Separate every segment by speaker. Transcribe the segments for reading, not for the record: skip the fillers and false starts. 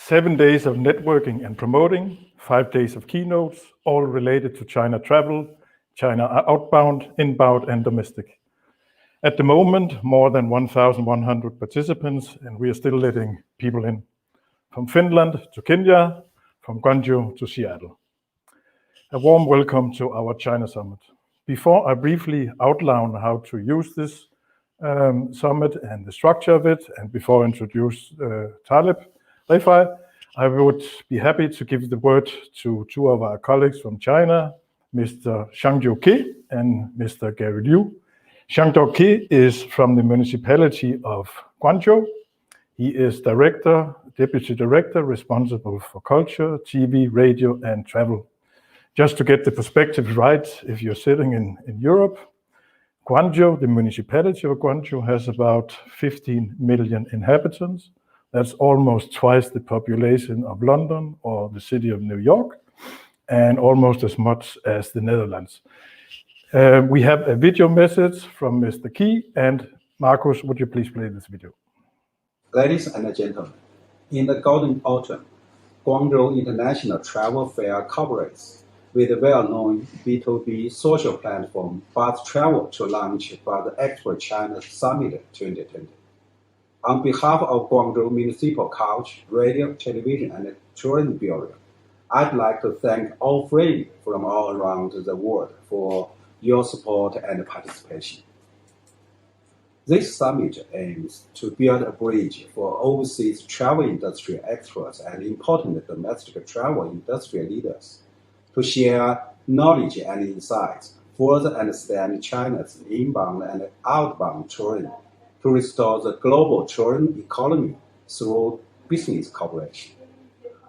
Speaker 1: 7 days of networking and promoting, 5 days of keynotes, all related to China travel, China outbound, inbound, and domestic. At the moment, more than 1,100 participants, and we are still letting people in. From Finland to Kenya, from Guangzhou to Seattle. A warm welcome to our China Summit. Before I briefly outline how to use this summit and the structure of it, and before I introduce Taleb, Rifai, I would be happy to give the word to two of our colleagues from China, Mr. Xiandong and Mr. Gary Liu. Xiandong is from the municipality of Guangzhou. He is deputy director responsible for culture, TV, radio, and travel. Just to get the perspective right, if you're sitting in Europe, Guangzhou, the municipality of Guangzhou, has about 15 million inhabitants. That's almost twice the population of London or the city of New York, and almost as much as the Netherlands. We have a video message from Mr. Key, and Marcus, would you please play this video?
Speaker 2: Ladies and gentlemen, in the golden autumn, Guangzhou International Travel Fair cooperates with the well-known B2B social platform BUZZ.travel to launch BUZZExpo China Summit 2020. On behalf of Guangzhou Municipal Culture, Radio, Television, and Tourism Bureau, I'd like to thank all friends from all around the world for your support and participation. This summit aims to build a bridge for overseas travel industry experts and important domestic travel industry leaders to share knowledge and insights, further understand China's inbound and outbound tourism, to restore the global tourism economy through business cooperation.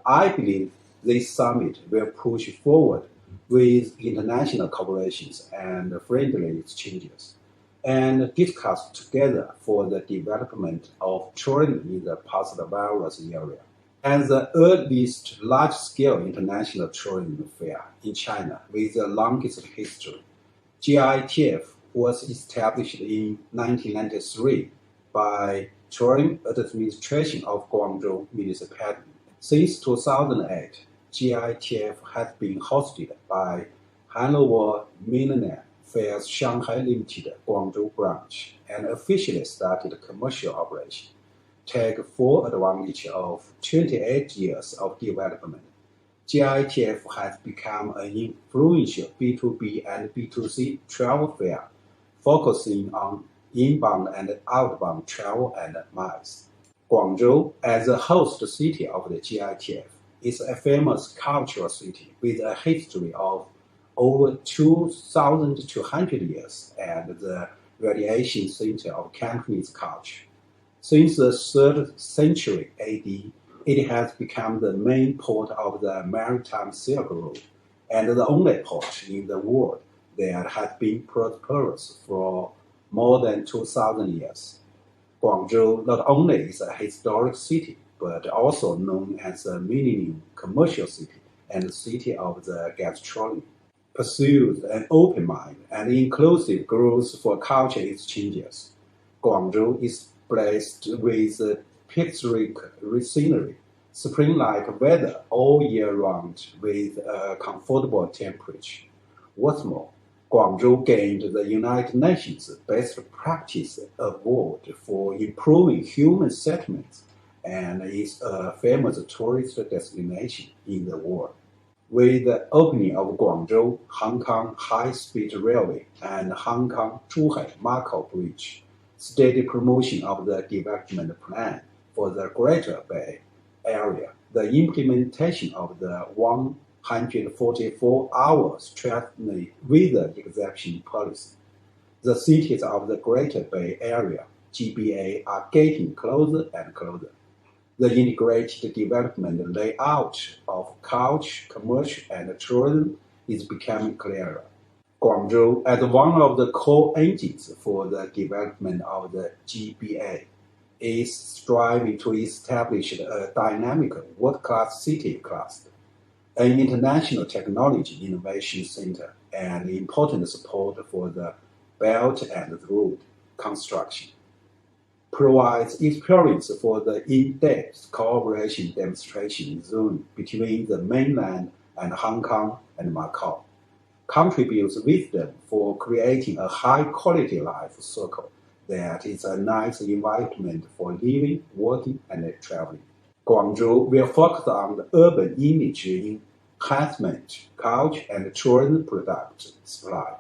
Speaker 2: I believe this summit will push forward with international cooperations and friendly exchanges, and discuss together for the development of tourism in the post-virus area. As the earliest large-scale international tourism fair in China with the longest history, GITF was established in 1993 by Tourism Administration of Guangzhou Municipality. Since 2008, GITF has been hosted by Hannover Milano Fairs Shanghai Limited Guangzhou branch and officially started commercial operation. Take full advantage of 28 years of development. GITF has become an influential B2B and B2C travel fair, focusing on inbound and outbound travel and miles. Guangzhou, as the host city of the GITF, is a famous cultural city with a history of over 2,200 years and the radiation center of Cantonese culture. Since the 3rd century AD, it has become the main port of the maritime Silk Road and the only port in the world that has been prosperous for more than 2,000 years. Guangzhou not only is a historic city, but also known as a millennium commercial city and city of the gastronomy. Pursues an open mind and inclusive growth for culture exchanges. Guangzhou is blessed with picturesque scenery, spring-like weather all year round with a comfortable temperature. What's more, Guangzhou gained the United Nations Best Practice Award for improving human settlements and is a famous tourist destination in the world. With the opening of Guangzhou-Hong Kong High-Speed Railway and Hong Kong-Zhuhai-Macau Bridge, steady promotion of the development plan for the Greater Bay Area, the implementation of the 144 hours travel visa exemption policy, the cities of the Greater Bay Area, GBA, are getting closer and closer. The integrated development layout of culture, commercial, and tourism is becoming clearer. Guangzhou, as one of the core engines for the development of the GBA, is striving to establish a dynamic world-class city cluster, an international technology innovation center, and important support for the Belt and Road construction. provides experience for the in-depth cooperation demonstration zone between the mainland and Hong Kong and Macau, contributes wisdom for creating a high-quality life circle that is a nice environment for living, working, and traveling. Guangzhou will focus on the urban image enhancement, culture and tourism product supply,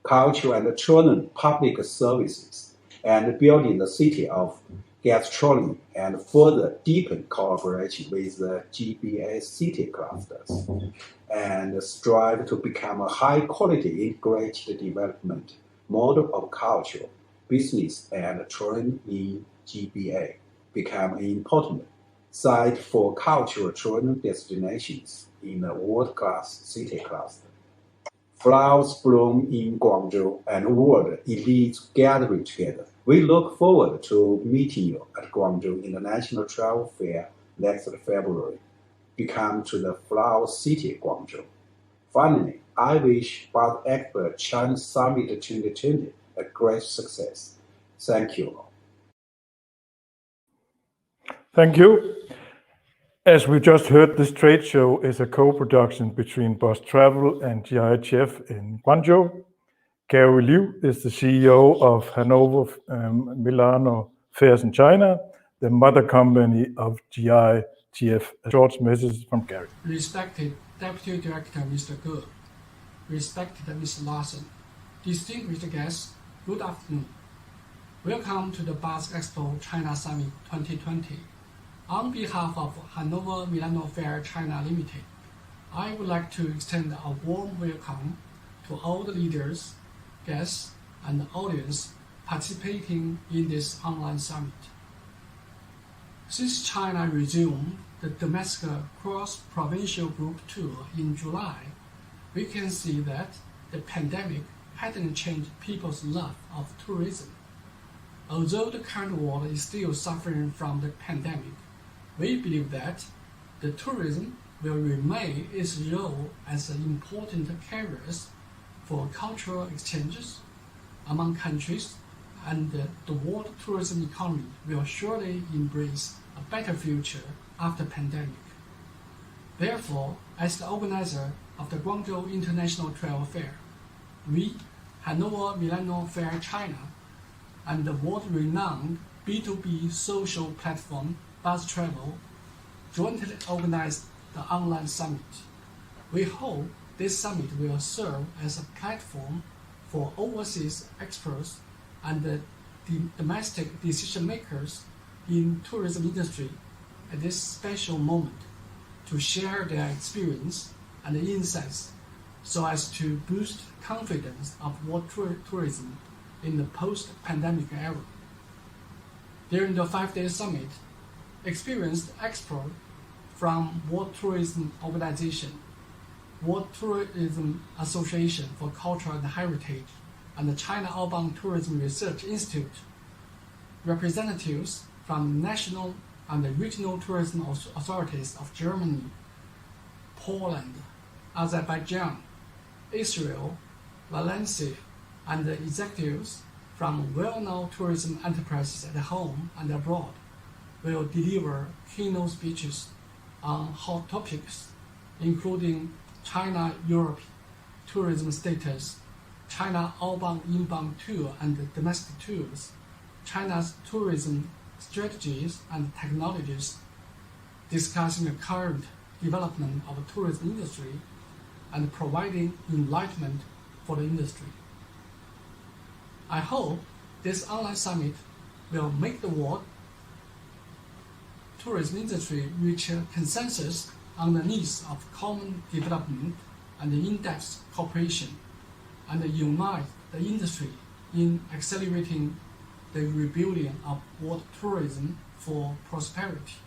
Speaker 2: culture and tourism public services, and building the city of gastronomy and further deepen cooperation with the GBA city clusters, and strive to become a high-quality integrated development model of culture, business, and tourism in GBA, become an important site for cultural tourism destinations in a world-class city cluster. Flowers bloom in Guangzhou and world elites gathering together. We look forward to meeting you at Guangzhou International Travel Fair next February. Become to the Flower City, Guangzhou. Finally, I wish BUZZExpo China Summit 2020 a great success. Thank you.
Speaker 1: Thank you. As we just heard, this trade show is a co-production between BUZZ.travel and GITF in Guangzhou. Gary Liu is the CEO of Hannover Milano Fairs in China, the mother company of GITF. A short message from Gary.
Speaker 3: Respected Deputy Director Mr. Ge, respected Mr. Larsen, distinguished guests, good afternoon. Welcome to the BUZZExpo China Summit 2020. On behalf of Hannover Milano Fair China Limited, I would like to extend a warm welcome to all the leaders, guests, and audience participating in this online summit. Since China resumed the domestic cross-provincial group tour in July, we can see that the pandemic hasn't changed people's love of tourism. Although the current world is still suffering from the pandemic, we believe that the tourism will remain its role as an important carrier for cultural exchanges among countries, and the world tourism economy will surely embrace a better future after pandemic. Therefore, as the organizer of the Guangzhou International Travel Fair, we, Hannover Milano Fair China, and the world-renowned B2B social platform BUZZ.travel jointly organized the online summit. We hope this summit will serve as a platform for overseas experts and the domestic decision makers in tourism industry at this special moment to share their experience and insights so as to boost confidence of world tourism in the post-pandemic era. During the 5-day summit, experienced experts from World Tourism Organization, World Tourism Association for Culture and Heritage, and the China Outbound Tourism Research Institute, representatives from national and regional tourism authorities of Germany, Poland, Azerbaijan, Israel, Valencia, and executives from well-known tourism enterprises at home and abroad will deliver keynote speeches on hot topics, including China-Europe tourism status, China outbound-inbound tour and domestic tours, China's tourism strategies and technologies, discussing the current development of the tourism industry and providing enlightenment for the industry. I hope this online summit will make the world tourism industry reach a consensus on the needs of common development and in-depth cooperation, and unite the industry in accelerating the rebuilding of world tourism for prosperity.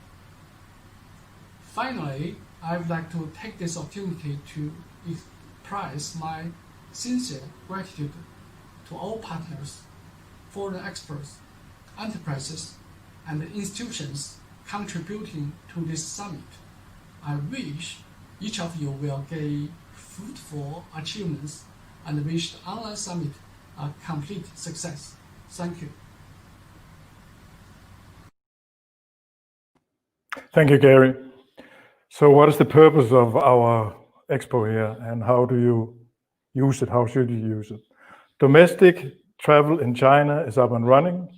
Speaker 3: Finally, I would like to take this opportunity to express my sincere gratitude to all partners, foreign experts, enterprises, and institutions contributing to this summit. I wish each of you will gain fruitful achievements and wish the online summit a complete success. Thank you.
Speaker 1: Thank you, Gary. So what is the purpose of our expo here, and how do you use it? How should you use it? Domestic travel in China is up and running.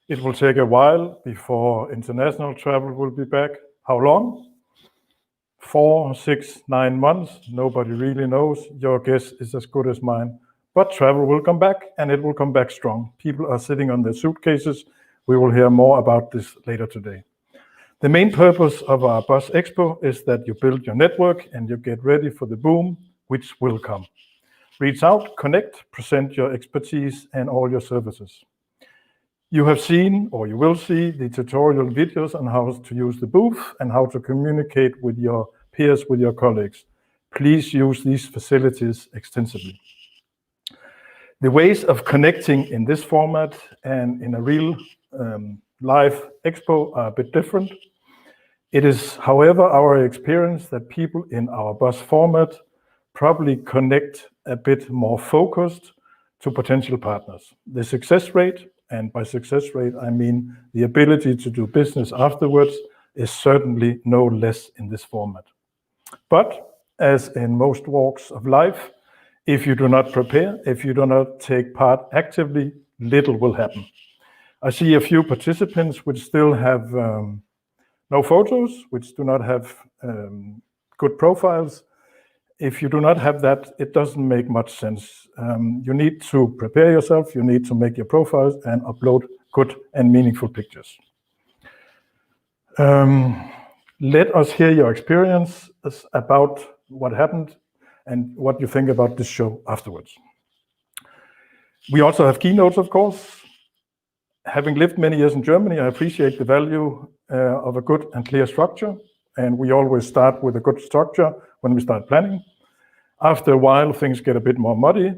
Speaker 1: It will take a while before international travel will be back. How long? 4, 6, 9 months. Nobody really knows. Your guess is as good as mine. But travel will come back, and it will come back strong. People are sitting on their suitcases. We will hear more about this later today. The main purpose of our BUZZExpo is that you build your network and you get ready for the boom, which will come. Reach out, connect, present your expertise and all your services. You have seen, or you will see, the tutorial videos on how to use the booth and how to communicate with your peers, with your colleagues. Please use these facilities extensively. The ways of connecting in this format and in a real live expo are a bit different. It is, however, our experience that people in our BUZZ format probably connect a bit more focused to potential partners. The success rate, and by success rate I mean the ability to do business afterwards, is certainly no less in this format. But as in most walks of life, if you do not prepare, if you do not take part actively, little will happen. I see a few participants which still have no photos, which do not have good profiles. If you do not have that, it doesn't make much sense. You need to prepare yourself, you need to make your profiles and upload good and meaningful pictures. Let us hear your experience about what happened and what you think about this show afterwards. We also have keynotes, of course. Having lived many years in Germany, I appreciate the value of a good and clear structure, and we always start with a good structure when we start planning. After a while, things get a bit more muddy.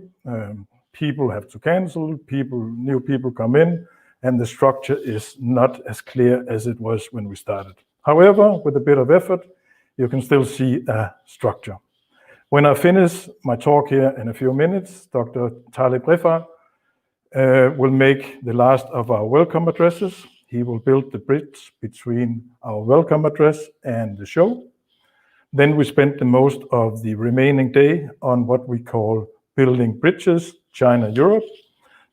Speaker 1: People have to cancel, new people come in, and the structure is not as clear as it was when we started. However, with a bit of effort, you can still see a structure. When I finish my talk here in a few minutes, Dr. Taleb Rifai will make the last of our welcome addresses. He will build the bridge between our welcome address and the show. Then we spent the most of the remaining day on what we call building bridges, China-Europe.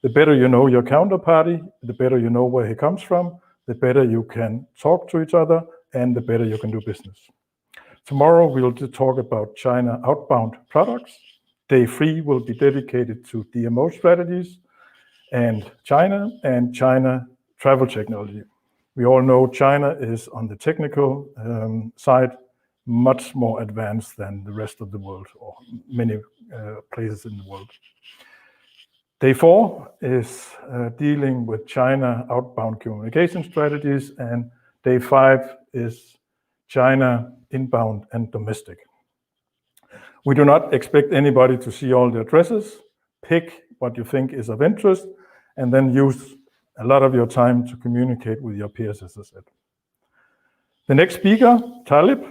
Speaker 1: The better you know your counterparty, the better you know where he comes from, the better you can talk to each other, and the better you can do business. Tomorrow we'll talk about China outbound products. Day 3 will be dedicated to DMO strategies and China travel technology. We all know China is on the technical side much more advanced than the rest of the world, or many places in the world. Day 4 is dealing with China outbound communication strategies, and day 5 is China inbound and domestic. We do not expect anybody to see all the addresses. Pick what you think is of interest, and then use a lot of your time to communicate with your peers, as I said. The next speaker, Taleb,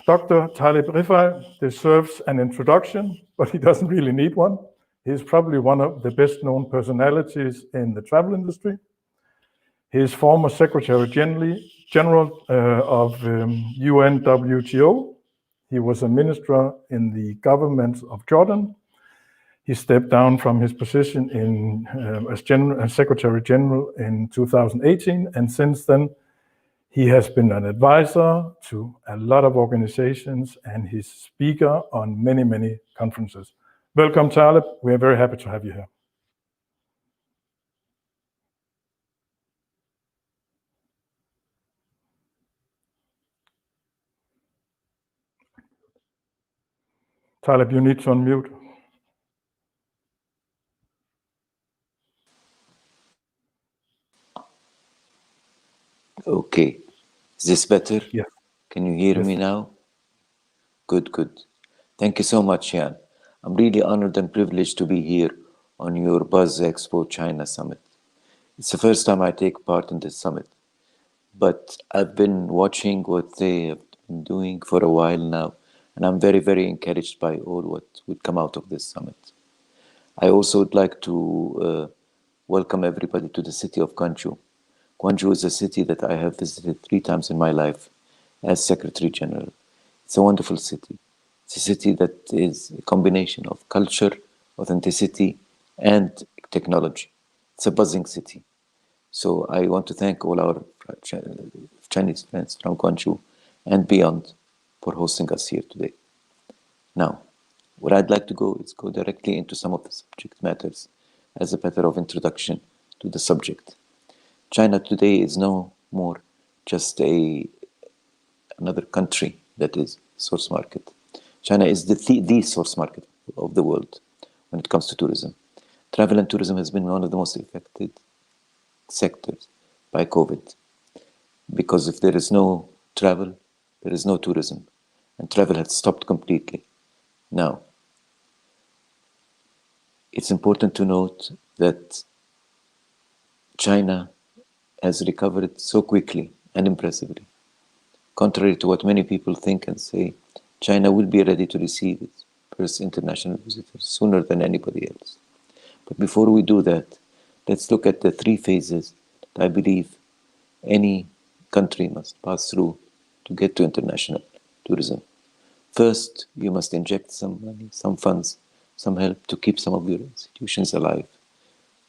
Speaker 1: Dr. Taleb Rifai, deserves an introduction, but he doesn't really need one. He's probably one of the best-known personalities in the travel industry. He is former Secretary General of UNWTO. He was a minister in the government of Jordan. He stepped down from his position as Secretary General in 2018, and since then, he has been an advisor to a lot of organizations, and he's speaker on many, many conferences. Welcome, Taleb. We are very happy to have you here. Taleb, you need to unmute.
Speaker 4: Okay. Is this better?
Speaker 1: Yeah.
Speaker 4: Can you hear me now? Good, good. Thank you so much, Jan. I'm really honored and privileged to be here on your BUZZExpo China Summit. It's the first time I take part in this summit, but I've been watching what they have been doing for a while now, and I'm very, very encouraged by all what would come out of this summit. I also would like to welcome everybody to the city of Guangzhou, Guangzhou is a city that I have visited 3 times in my life as Secretary General. It's a wonderful city. It's a city that is a combination of culture, authenticity, and technology. It's a buzzing city. So I want to thank all our Chinese friends from Guangzhou and beyond for hosting us here today. Now, what I'd like to go is go directly into some of the subject matters as a matter of introduction to the subject. China today is no more just another country that is source market. China is the source market of the world when it comes to tourism. Travel and tourism has been one of the most affected sectors by COVID, because if there is no travel, there is no tourism, and travel had stopped completely. Now, it's important to note that China has recovered so quickly and impressively. Contrary to what many people think and say, China will be ready to receive its first international visitors sooner than anybody else. But before we do that, let's look at the 3 phases that I believe any country must pass through to get to international tourism. First, you must inject some money, some funds, some help to keep some of your institutions alive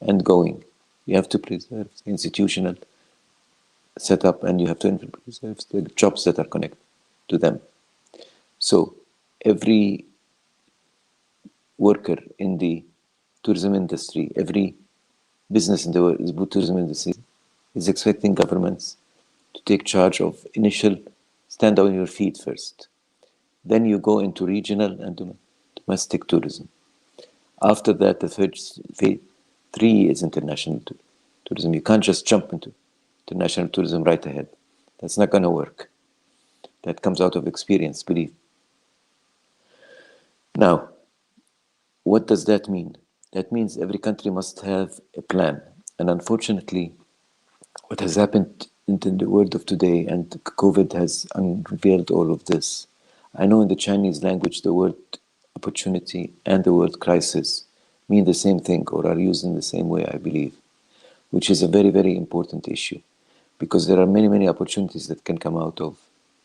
Speaker 4: and going. You have to preserve the institutional setup, and you have to preserve the jobs that are connected to them. So every worker in the tourism industry, every business in the tourism industry is expecting governments to take charge of initial stand on your feet first. Then you go into regional and domestic tourism. After that, the phase 3 is international tourism. You can't just jump into international tourism right ahead. That's not going to work. That comes out of experience, believe. Now, what does that mean? That means every country must have a plan. And unfortunately, what has happened in the world of today, and COVID has unveiled all of this. I know in the Chinese language, the word opportunity and the word crisis mean the same thing, or are used in the same way, I believe, which is a very, very important issue, because there are many, many opportunities that can come out of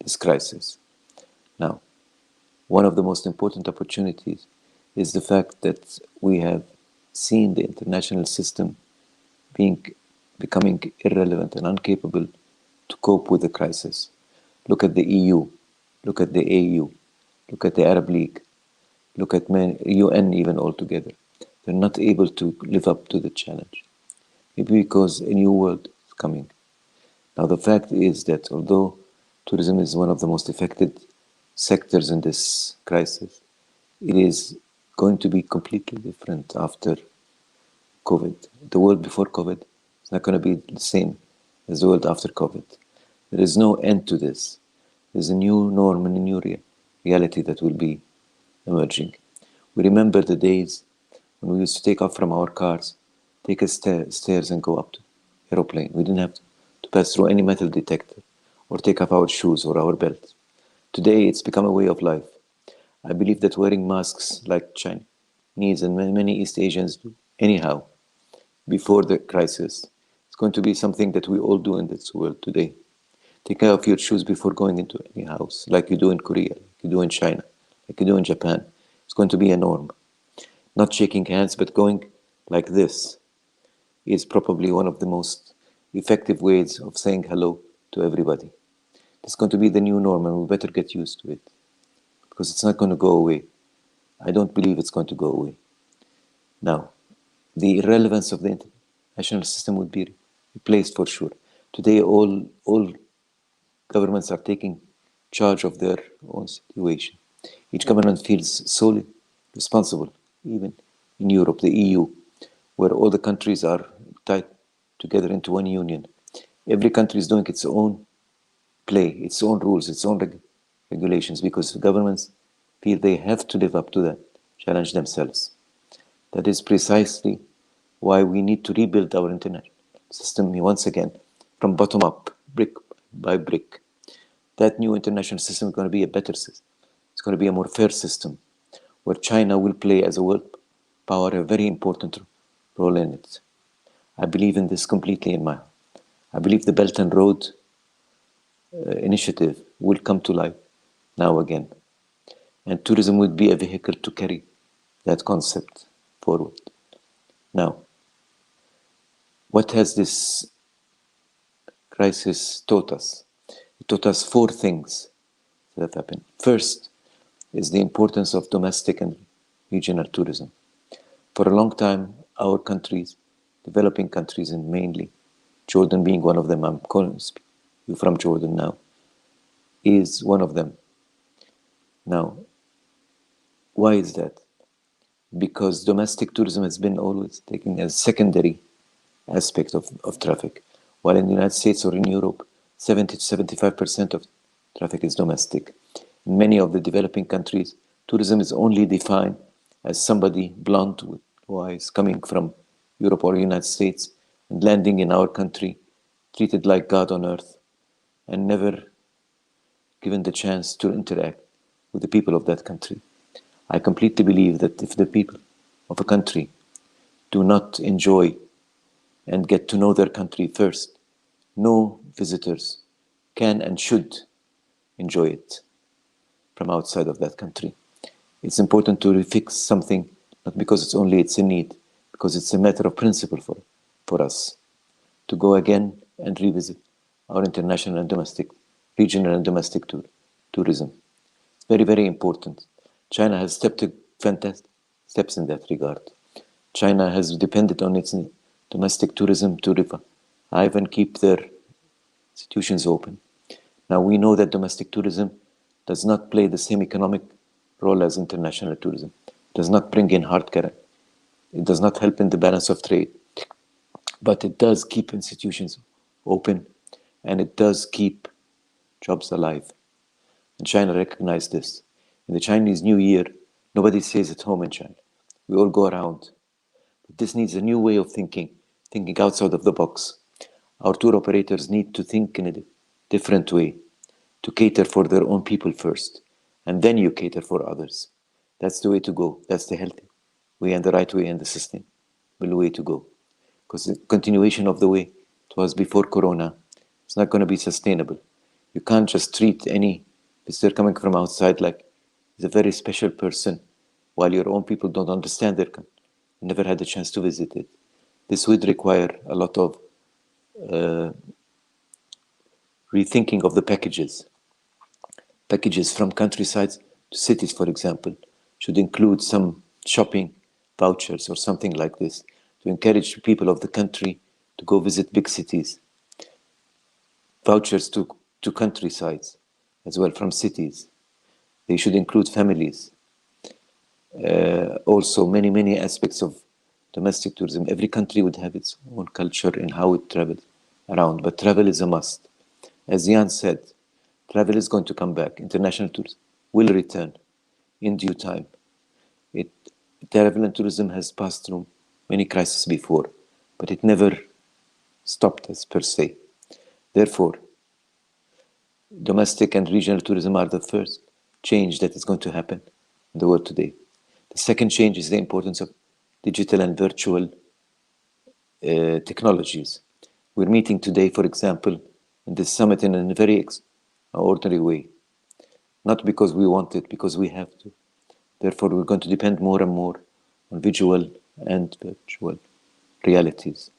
Speaker 4: this crisis. Now, one of the most important opportunities is the fact that we have seen the international system becoming irrelevant and incapable to cope with the crisis. Look at the EU, look at the AU, look at the Arab League, look at UN even altogether. They're not able to live up to the challenge. Maybe because a new world is coming. Now the fact is that although tourism is one of the most affected sectors in this crisis, it is going to be completely different after COVID. The world before COVID is not going to be the same as the world after COVID. There is no end to this. There's a new norm and a new reality that will be emerging. We remember the days when we used to take off from our cars, take a stairs and go up to aeroplane. We didn't have to pass through any metal detector or take off our shoes or our belt. Today, it's become a way of life. I believe that wearing masks like Chinese and many East Asians do anyhow before the crisis, it's going to be something that we all do in this world today. Take off your shoes before going into any house, like you do in Korea, like you do in China, like you do in Japan. It's going to be a norm. Not shaking hands, but going like this is probably one of the most effective ways of saying hello to everybody. It's going to be the new norm, and we better get used to it, because it's not going to go away. I don't believe it's going to go away. Now, the irrelevance of the international system would be replaced for sure. Today, all governments are taking charge of their own situation. Each government feels solely responsible, even in Europe, the EU, where all the countries are tied together into one union. Every country is doing its own play, its own rules, its own regulations, because governments feel they have to live up to that challenge themselves. That is precisely why we need to rebuild our international system once again from bottom up, brick by brick. That new international system is going to be a better system. It's going to be a more fair system, where China will play as a world power a very important role in it. I believe in this completely in my I believe the Belt and Road initiative will come to life now again. And tourism would be a vehicle to carry that concept forward. Now, what has this crisis taught us? It taught us four things that have happened. First is the importance of domestic and regional tourism. For a long time, our countries, developing countries, and mainly Jordan being one of them, I'm calling you from Jordan now, is one of them. Now, why is that? Because domestic tourism has been always taken as secondary aspect of traffic, while in the United States or in Europe, 70 to 75% of traffic is domestic. In many of the developing countries, tourism is only defined as somebody blonde who is coming from Europe or United States and landing in our country, treated like God on earth, and never given the chance to interact with the people of that country. I completely believe that if the people of a country do not enjoy and get to know their country first, no visitors can and should enjoy it from outside of that country. It's important to refix something, not because it's a need, because it's a matter of principle for us to go again and revisit our international and domestic, regional and domestic tourism. It's very, very important. China has stepped fantastic steps in that regard. China has depended on its domestic tourism to revive and keep their institutions open. Now we know that domestic tourism does not play the same economic role as international tourism. It does not bring in hard currency. It does not help in the balance of trade. But it does keep institutions open, and it does keep jobs alive. And China recognized this. In the Chinese New Year, nobody stays at home in China. We all go around. But this needs a new way of thinking outside of the box. Our tour operators need to think in a different way, to cater for their own people first, and then you cater for others. That's the way to go. That's the healthy way and the right way and the sustainable way to go. Because the continuation of the way it was before Corona, it's not going to be sustainable. You can't just treat any visitor coming from outside like he's a very special person, while your own people don't understand their country, never had a chance to visit it. This would require a lot of rethinking of the packages. Packages from countrysides to cities, for example, should include some shopping vouchers or something like this to encourage people of the country to go visit big cities. Vouchers to countrysides as well from cities. They should include families. Also, many aspects of domestic tourism. Every country would have its own culture in how it travels around, but travel is a must. As Jan said, travel is going to come back. International tourism will return in due time. Travel and tourism has passed through many crises before, but it never stopped us per se. Therefore, domestic and regional tourism are the first change that is going to happen in the world today. The second change is the importance of digital and virtual technologies. We're meeting today, for example, in this summit in a very extraordinary way. Not because we want it, because we have to. Therefore, we're going to depend more and more on visual and virtual realities.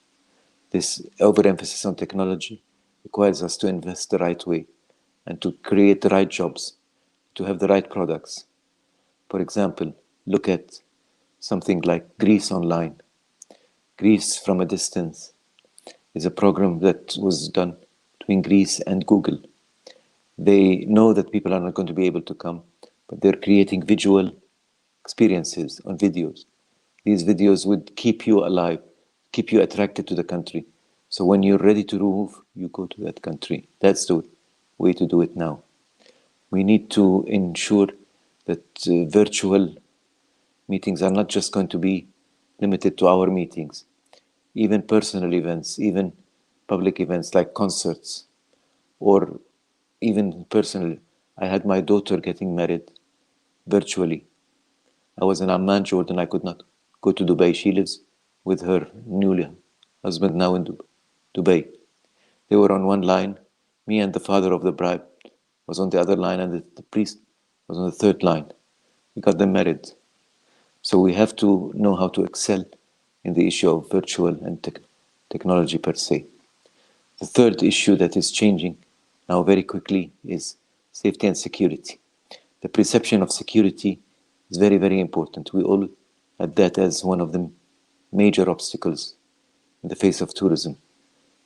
Speaker 4: This overemphasis on technology requires us to invest the right way and to create the right jobs, to have the right products. For example, look at something like Greece Online. Greece from a Distance is a program that was done between Greece and Google. They know that people are not going to be able to come, but they're creating visual experiences on videos. These videos would keep you alive, keep you attracted to the country. So when you're ready to move, you go to that country. That's the way to do it now. We need to ensure that virtual meetings are not just going to be limited to our meetings. Even personal events, even public events like concerts, or even personally. I had my daughter getting married virtually. I was in Amman, Jordan. I could not go to Dubai. She lives with her newly husband now in Dubai. They were on one line. Me and the father of the bride was on the other line, and the priest was on the third line. We got them married. So we have to know how to excel in the issue of virtual and technology per se. The third issue that is changing now very quickly is safety and security. The perception of security is very, very important. We all had that as one of the major obstacles in the face of tourism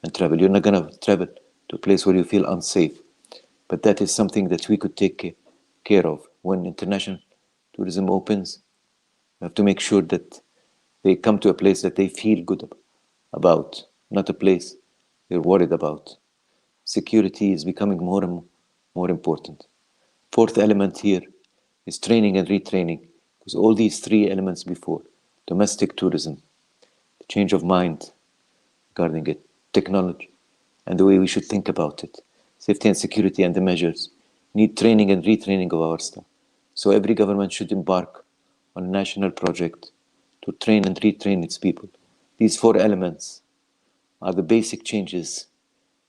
Speaker 4: and travel. You're not going to travel to a place where you feel unsafe, but that is something that we could take care of. When international tourism opens, we have to make sure that they come to a place that they feel good about, not a place they're worried about. Security is becoming more and more important. Fourth element here is training and retraining, because all these three elements before, domestic tourism, the change of mind regarding it, technology, and the way we should think about it, safety and security and the measures, need training and retraining of our staff. So every government should embark on a national project to train and retrain its people. These four elements are the basic changes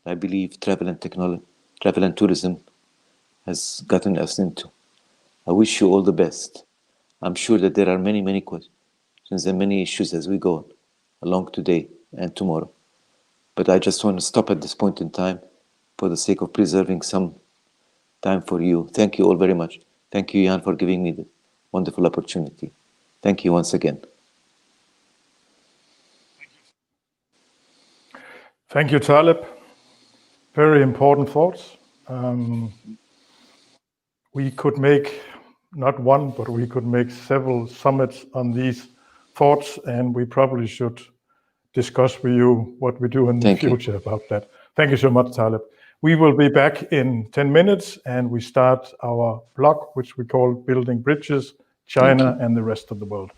Speaker 4: I believe travel and tourism has gotten us into. I wish you all the best. I'm sure that there are many, many questions and many issues as we go along today and tomorrow. But I just want to stop at this point in time for the sake of preserving some time for you. Thank you all very much. Thank you, Jan, for giving me the wonderful opportunity. Thank you once again.
Speaker 1: Thank you, Taleb. Very important thoughts. We could make not one, but we could make several summits on these thoughts, and we probably should discuss with you what we do in the future about that. Thank you so much, Taleb. We will be back in 10 minutes, and we start our blog, which we call Building Bridges, China and the Rest of the World.